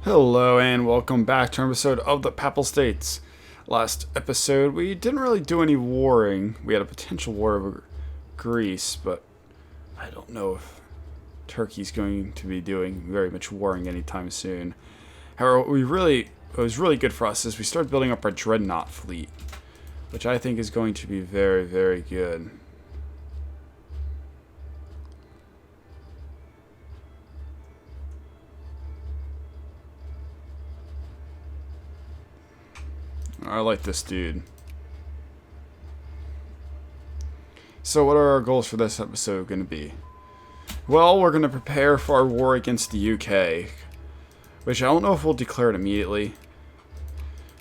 Hello and welcome back to an episode of the Papal States. Last episode we didn't really do any warring. We had a potential war over Greece, but I don't know if Turkey's going to be doing very much warring anytime soon. However, what was really good for us is we started building up our dreadnought fleet, which I think is going to be very, very good. I like this dude. So what are our goals for this episode going to be? Well, we're going to prepare for our war against the UK, which I don't know if we'll declare it immediately,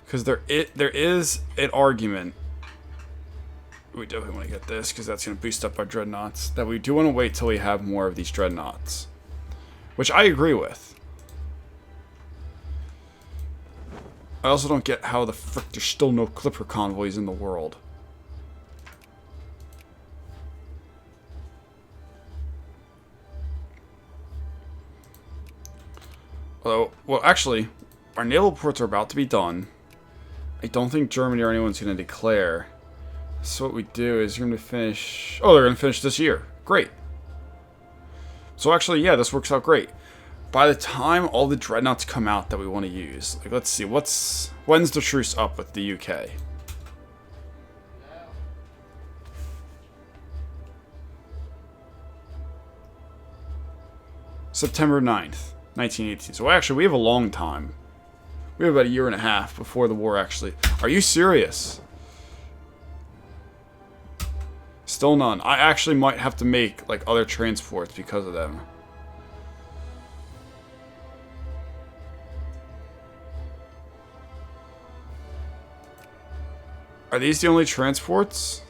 because there is an argument. We definitely want to get this because that's going to boost up our dreadnoughts. That we do want to wait till we have more of these dreadnoughts, which I agree with. I also don't get how the frick there's still no Clipper convoys in the world. Although, well, actually, our naval ports are about to be done. I don't think Germany or anyone's going to declare. So what we do is you're going to finish... Oh, they're going to finish this year. Great. So actually, yeah, this works out great. By the time all the dreadnoughts come out that we want to use, like, let's see, when's the truce up with the UK? September 9th, 1918. So actually, we have a long time. We have about a year and a half before the war actually... Are you serious? Still none. I actually might have to make, like, other transports because of them. Are these the only transports?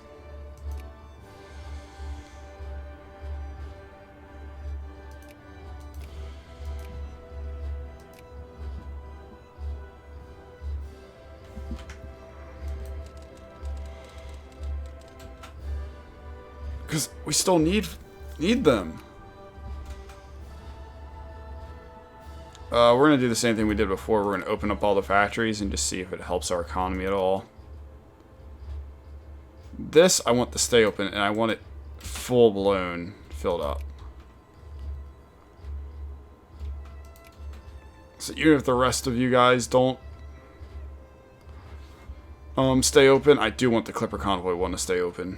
Because we still need them. We're going to do the same thing we did before. We're going to open up all the factories and just see if it helps our economy at all. This, I want to stay open, and I want it full-blown filled up. So even if the rest of you guys don't stay open, I do want the Clipper Convoy one to stay open.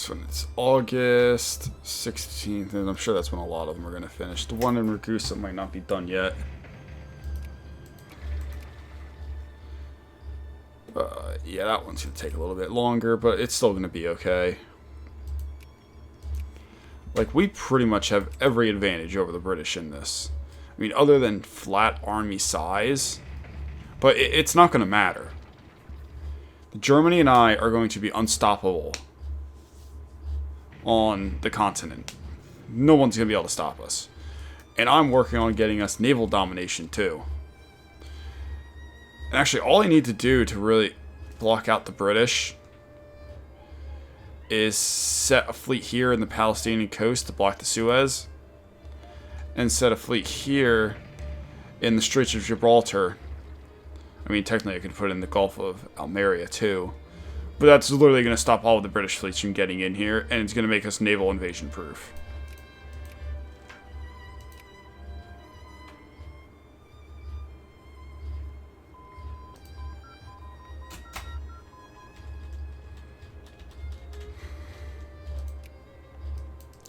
When it's August 16th, and I'm sure that's when a lot of them are going to finish. The one in Ragusa might not be done yet. Yeah, that one's going to take a little bit longer, but it's still going to be okay. Like, we pretty much have every advantage over the British in this. I mean, other than flat army size, but it's not going to matter. Germany and I are going to be unstoppable on the continent. No one's going to be able to stop us. And I'm working on getting us naval domination too. And actually, all I need to do to really block out the British is set a fleet here in the Palestinian coast to block the Suez, and set a fleet here in the Straits of Gibraltar. I mean, technically I could put it in the Gulf of Almeria too. But that's literally going to stop all of the British fleets from getting in here, and it's going to make us naval invasion proof.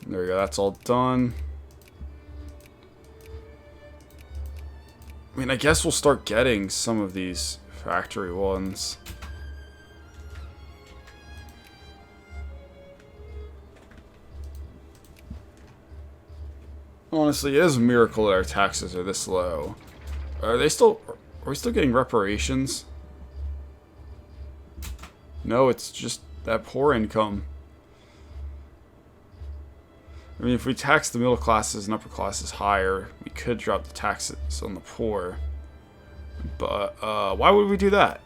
There we go, that's all done. I mean, I guess we'll start getting some of these factory ones. Honestly, it is a miracle that our taxes are this low. Are we still getting reparations? No, it's just that poor income. I mean, if we tax the middle classes and upper classes higher, we could drop the taxes on the poor. But why would we do that?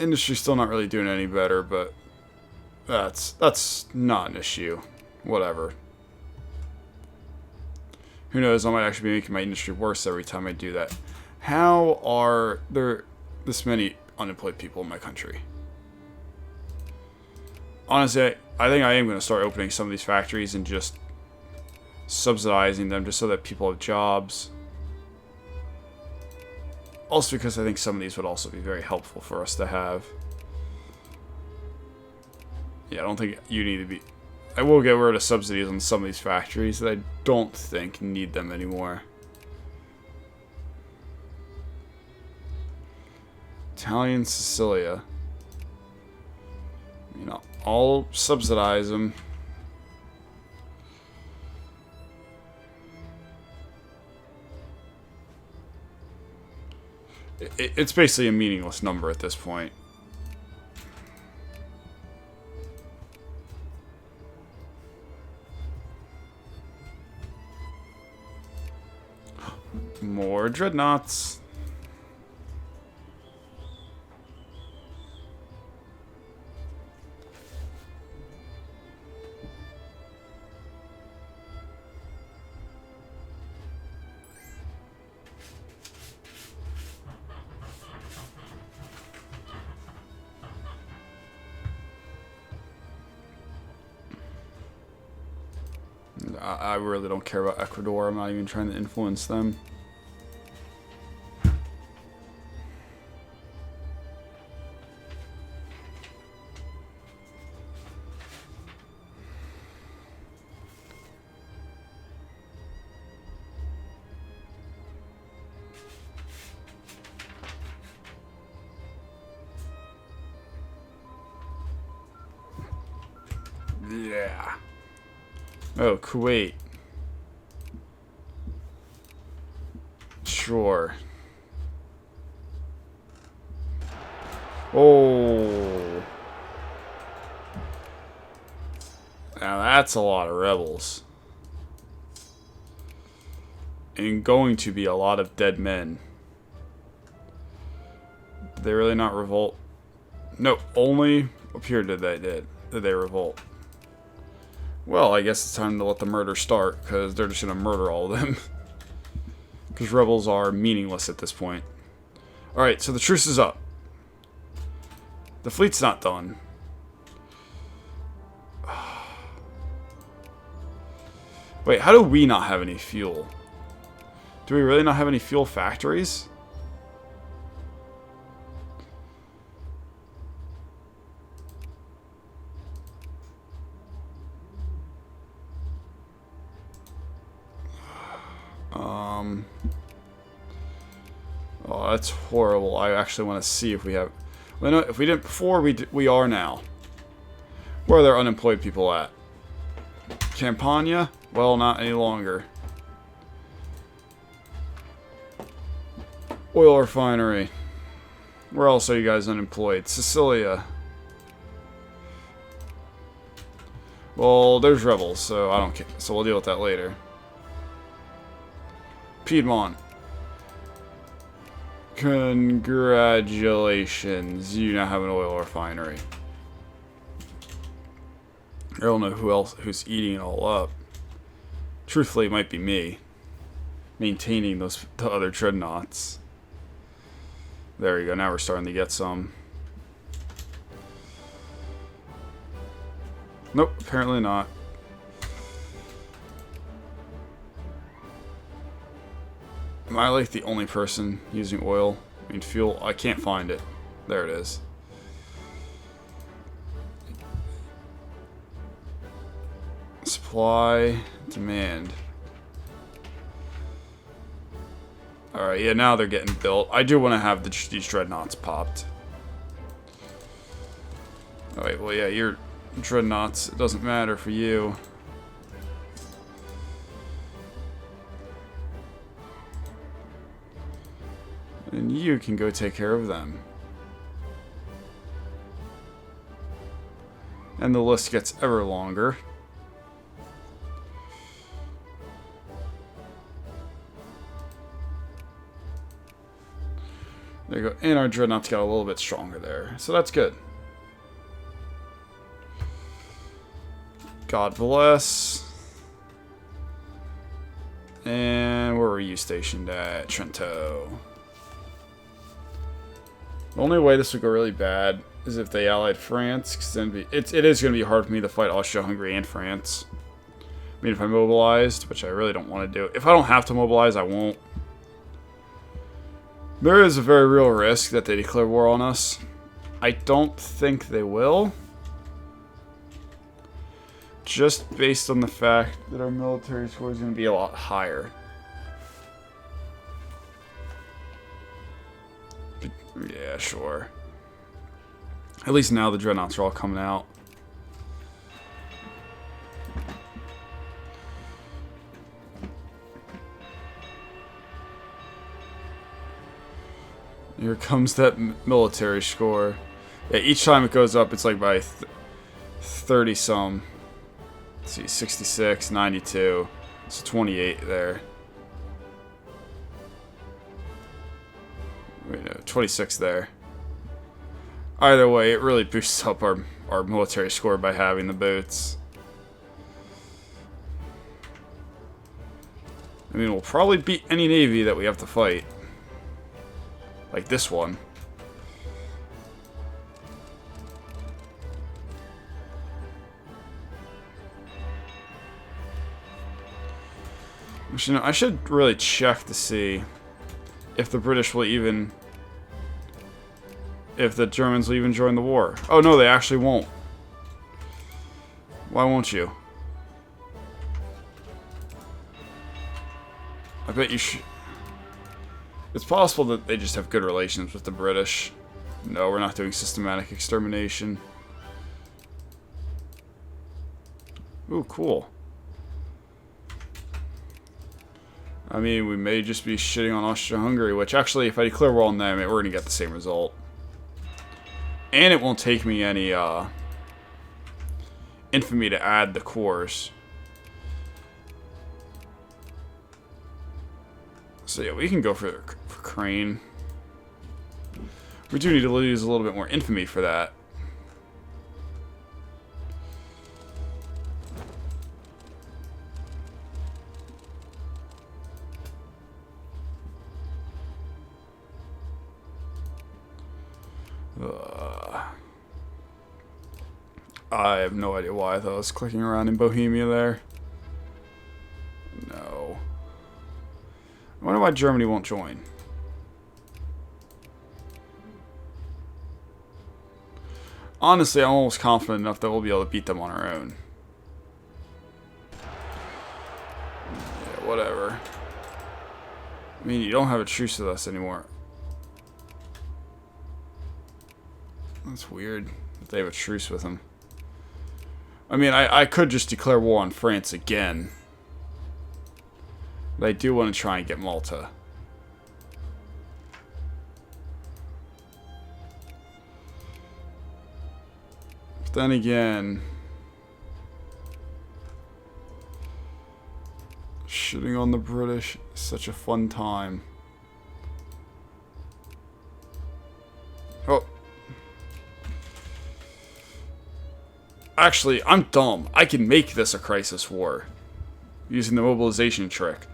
Industry's still not really doing any better, but that's not an issue. Whatever. Who knows, I might actually be making my industry worse every time I do that. How are there this many unemployed people in my country? Honestly, I think I am going to start opening some of these factories and just subsidizing them just so that people have jobs. Also because I think some of these would also be very helpful for us to have. Yeah, I don't think you need to be... I will get rid of subsidies on some of these factories that I don't think need them anymore. Italian Sicilia. You know, I'll subsidize them. It's basically a meaningless number at this point. More dreadnoughts. I really don't care about Ecuador. I'm not even trying to influence them. Yeah. Oh, Kuwait. Sure. Oh. Now that's a lot of rebels. And going to be a lot of dead men. Did they really not revolt? No, only appeared that they did. Did they revolt? Well, I guess it's time to let the murder start, because they're just going to murder all of them. Because rebels are meaningless at this point. Alright, so the truce is up. The fleet's not done. Wait, how do we not have any fuel? Do we really not have any fuel factories? Oh, that's horrible. I actually want to see if we have... Well, no, if we didn't before, we are now. Where are their unemployed people at? Campania? Well, not any longer. Oil refinery. Where else are you guys unemployed? Sicilia. Well, there's rebels, so I don't care. So we'll deal with that later. Piedmont. Congratulations, you now have an oil refinery. I don't know who else who's eating it all up. Truthfully, it might be me. Maintaining the other dreadnoughts. There we go, now we're starting to get some. Nope, apparently not. Am I like the only person using oil? I mean, fuel? I can't find it. There it is. Supply, demand. Alright, yeah, now they're getting built. I do want to have these dreadnoughts popped. Alright, well, yeah, you're dreadnoughts. It doesn't matter for you. And you can go take care of them. And the list gets ever longer. There you go. And our dreadnoughts got a little bit stronger there. So that's good. God bless. And where were you stationed at? Trento. The only way this would go really bad is if they allied France, because then it is going to be hard for me to fight Austria-Hungary and France. I mean, if I mobilized, which I really don't want to do. If I don't have to mobilize, I won't. There is a very real risk that they declare war on us. I don't think they will. Just based on the fact that our military score is going to be a lot higher. Yeah, sure. At least now the dreadnoughts are all coming out. Here comes that military score. Yeah, each time it goes up, it's like by 30 some. Let's see, 66, 92. It's 28 there. Wait, no, 26 there. Either way, it really boosts up our military score by having the boats. I mean, we'll probably beat any navy that we have to fight. Like this one. Which, you know, I should really check to see if the British will even... if the Germans will even join the war. Oh, no, they actually won't. Why won't you? I bet you should... It's possible that they just have good relations with the British. No, we're not doing systematic extermination. Ooh, cool. I mean, we may just be shitting on Austria-Hungary, which actually, if I declare war on them, we're going to get the same result. And it won't take me any infamy to add the cores. So yeah, we can go for Crane. We do need to use a little bit more infamy for that. I have no idea why I thought I was clicking around in Bohemia there. No. I wonder why Germany won't join. Honestly, I'm almost confident enough that we'll be able to beat them on our own. Yeah, whatever. I mean, you don't have a truce with us anymore. That's weird that they have a truce with them. I mean, I could just declare war on France again. But I do want to try and get Malta. But then again... shitting on the British is such a fun time. Oh. Actually, I'm dumb. I can make this a crisis war. Using the mobilization trick.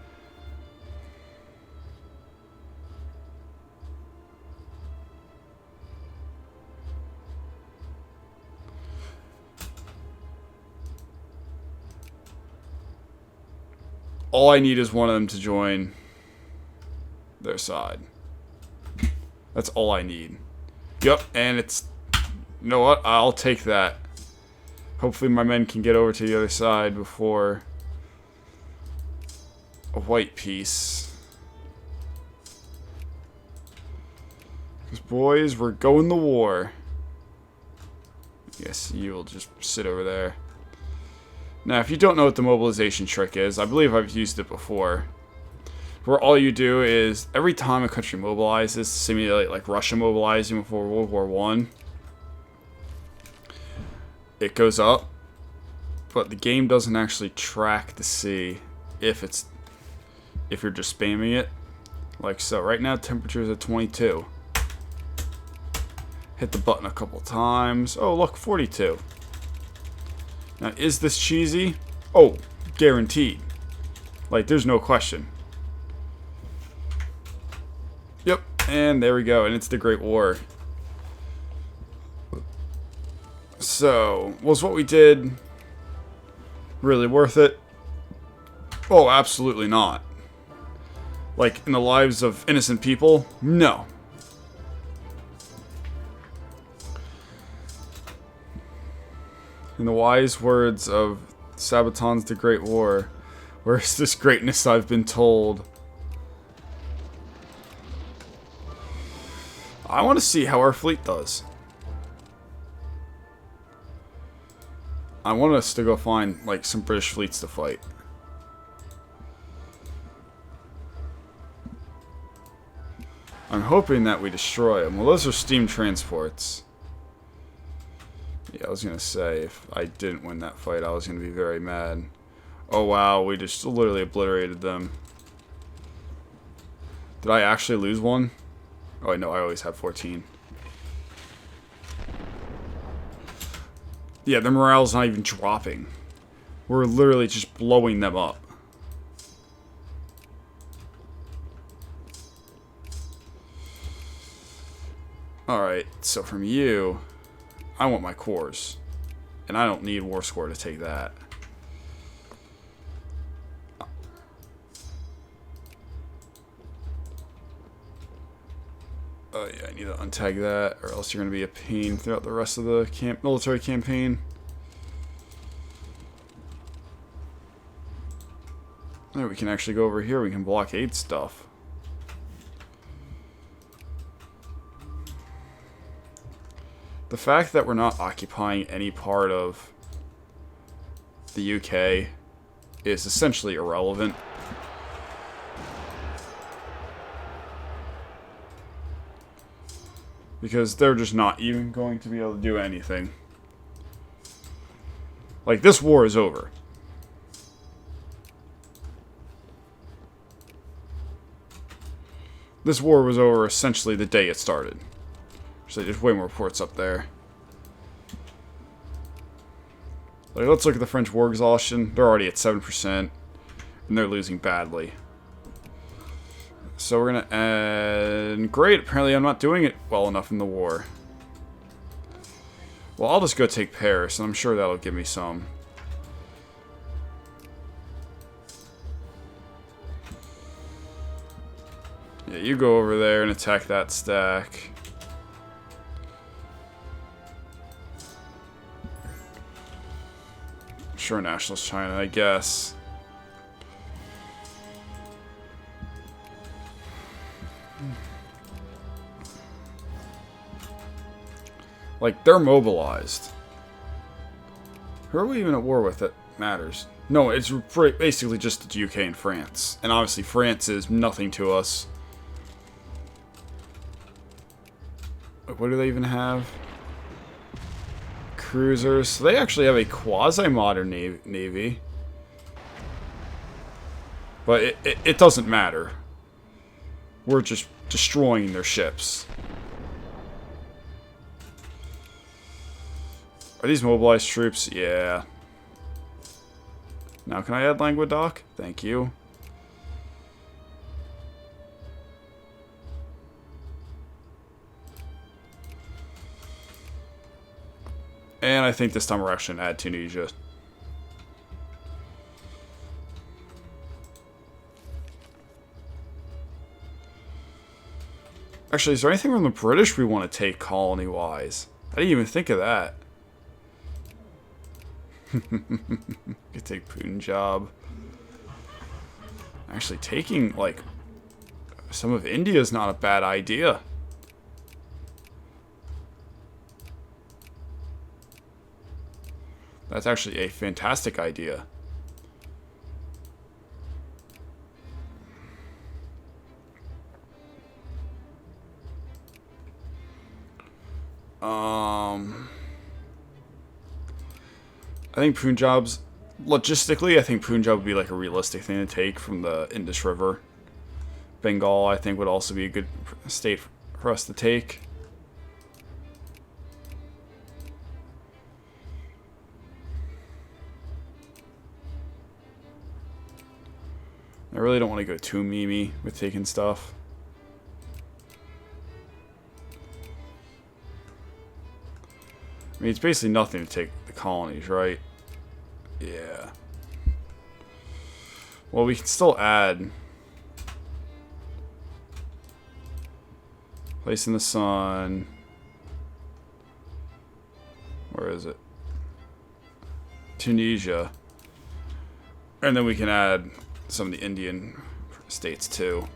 All I need is one of them to join their side. That's all I need. Yep, and it's... you know what? I'll take that. Hopefully my men can get over to the other side before a white peace. Because, boys, we're going to war. Yes, you will just sit over there. Now, if you don't know what the mobilization trick is, I believe I've used it before. Where all you do is, every time a country mobilizes, to simulate like Russia mobilizing before World War I, it goes up, but the game doesn't actually track to see if you're just spamming it. Like so. Right now, temperature's at 22. Hit the button a couple times. Oh, look, 42. Now, is this cheesy? Oh, guaranteed. Like, there's no question. Yep, and there we go, and it's the Great War. So, was what we did really worth it? Oh, absolutely not. Like, in the lives of innocent people? No. In the wise words of Sabaton's The Great War, where's this greatness I've been told? I want to see how our fleet does. I want us to go find, like, some British fleets to fight. I'm hoping that we destroy them. Well, those are steam transports. Yeah, I was going to say, if I didn't win that fight, I was going to be very mad. Oh, wow, we just literally obliterated them. Did I actually lose one? Oh, no, I always have 14. Yeah, their morale's not even dropping. We're literally just blowing them up. Alright, so from you, I want my cores. And I don't need war score to take that. Oh yeah, I need to untag that, or else you're going to be a pain throughout the rest of the military campaign. There, we can actually go over here. We can blockade stuff. The fact that we're not occupying any part of the UK is essentially irrelevant. Because they're just not even going to be able to do anything. Like, this war is over. This war was over essentially the day it started. So there's way more reports up there. Like, let's look at the French war exhaustion. They're already at 7%. And they're losing badly. So we're going to add... Great, apparently I'm not doing it well enough in the war. Well, I'll just go take Paris, and I'm sure that'll give me some. Yeah, you go over there and attack that stack. Sure, Nationalist China, I guess. Like, they're mobilized. Who are we even at war with that matters? No, it's basically just the UK and France. And obviously France is nothing to us. What do they even have? Cruisers. So they actually have a quasi-modern navy. But it doesn't matter. We're just destroying their ships. Are these mobilized troops? Yeah. Now can I add Languedoc? Thank you. And I think this time we're actually going to add Tunisia. Actually, is there anything from the British we want to take colony-wise? I didn't even think of that. Could take Punjab. Actually, taking, like, some of India is not a bad idea. That's actually a fantastic idea. I think Punjab's... Logistically, I think Punjab would be like a realistic thing to take from the Indus River. Bengal, I think, would also be a good state for us to take. I really don't want to go too memey with taking stuff. I mean, it's basically nothing to take the colonies, right? Yeah. Well, we can still add... Place in the sun. Where is it? Tunisia. And then we can add some of the Indian states too.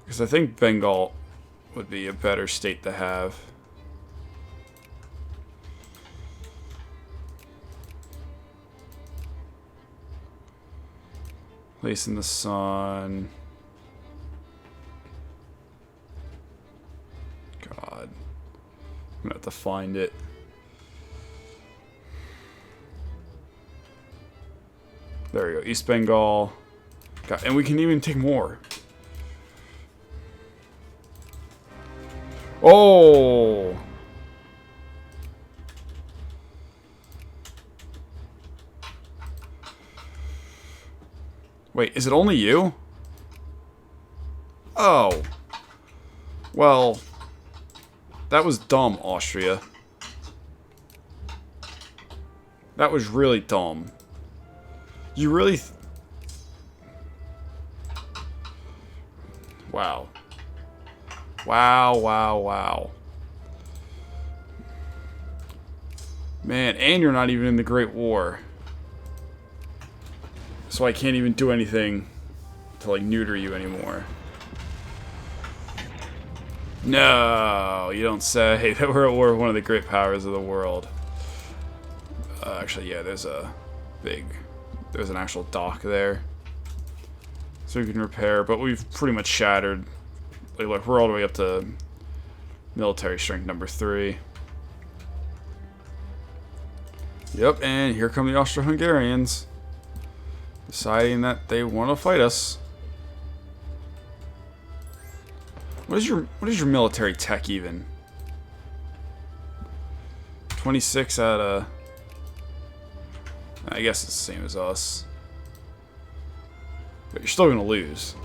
Because I think Bengal would be a better state to have. Place in the sun. God. I'm gonna have to find it. There we go. East Bengal. God, and we can even take more. Oh! Wait, is it only you? Oh. Well, that was dumb, Austria. That was really dumb. You really... Wow. Wow, wow, wow. Man, and you're not even in the Great War. So I can't even do anything to, like, neuter you anymore. No, you don't say that we're at war with one of the great powers of the world. Actually, yeah, there's an actual dock there. So we can repair, but we've pretty much shattered. Like, look, we're all the way up to military strength number 3. Yep, and here come the Austro-Hungarians. Deciding that they want to fight us. What is your military tech even? 26 out of... I guess it's the same as us. But you're still going to lose.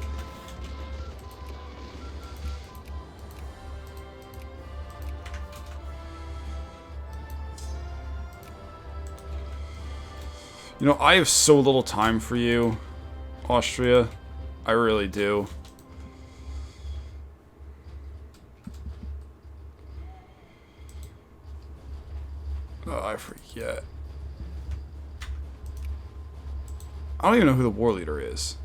You know, I have so little time for you, Austria. I really do. Oh, I forget. I don't even know who the war leader is.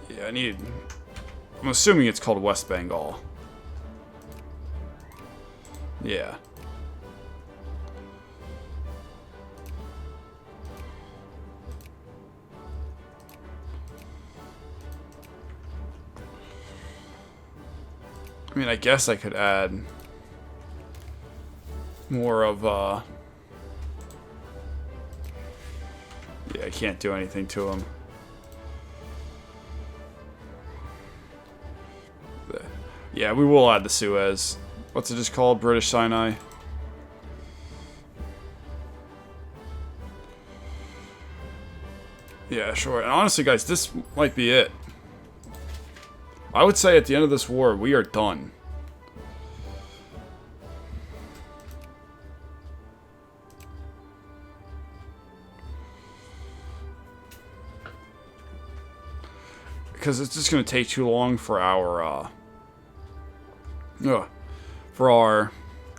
Yeah, I'm assuming it's called West Bengal. Yeah. I mean, I guess I could add more of, yeah, I can't do anything to him. Yeah, we will add the Suez. What's it just called? British Sinai? Yeah, sure. And honestly, guys, this might be it. I would say at the end of this war, we are done. Because it's just going to take too long for our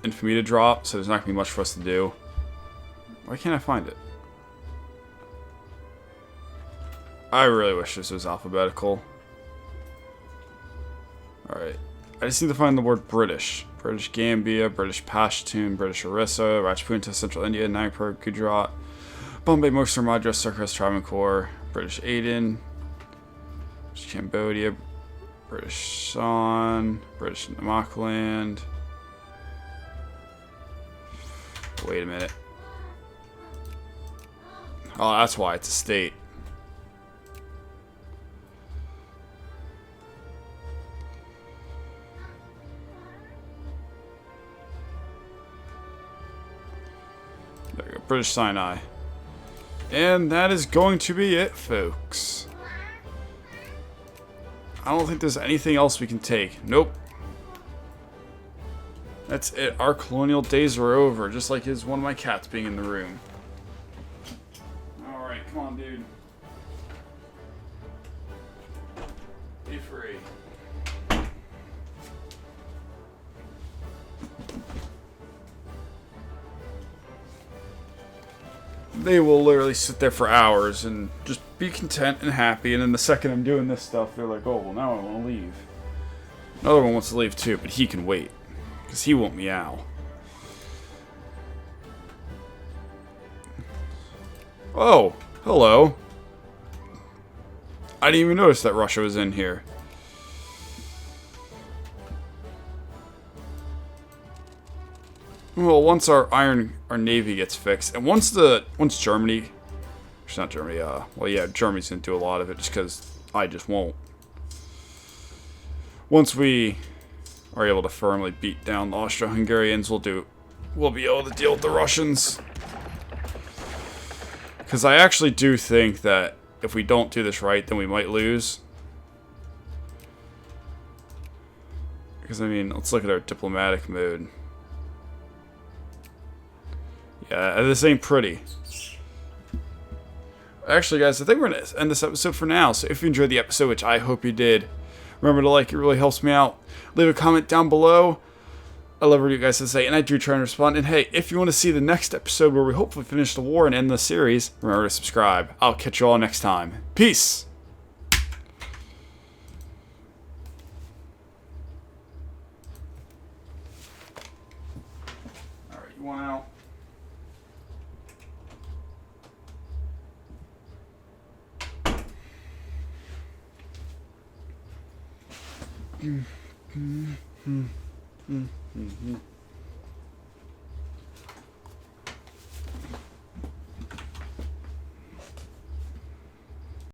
infamy to drop, so there's not going to be much for us to do. Why can't I find it? I really wish this was alphabetical. Alright. I just need to find the word British. British Gambia, British Pashtun, British Orissa, Rajput, Central India, Nagpur, Gujarat, Bombay, Mysore, Madras, Sarkar, Travancore, British Aden, British Cambodia, British San, British Namaqualand. Wait a minute. Oh, that's why it's a state. There you go, British Sinai. And that is going to be it, folks. I don't think there's anything else we can take. Nope. That's it. Our colonial days are over, just like one of my cats being in the room. Alright, come on, dude. Be free. They will literally sit there for hours and just be content and happy, and then the second I'm doing this stuff, they're like, oh, well, now I want to leave. Another one wants to leave too, but he can wait, because he won't meow. Oh, hello. I didn't even notice that Russia was in here. Well, once our navy gets fixed, and once Germany, it's not Germany, well, yeah, Germany's gonna do a lot of it just because I just won't. Once we are able to firmly beat down the Austro-Hungarians, we'll be able to deal with the Russians. Because I actually do think that if we don't do this right, then we might lose. Because, I mean, let's look at our diplomatic mode. Yeah, this ain't pretty. Actually, guys, I think we're going to end this episode for now. So if you enjoyed the episode, which I hope you did, remember to like. It really helps me out. Leave a comment down below. I love what you guys have to say, and I do try and respond. And hey, if you want to see the next episode where we hopefully finish the war and end the series, remember to subscribe. I'll catch you all next time. Peace! Alright, you want out? Mm-hmm.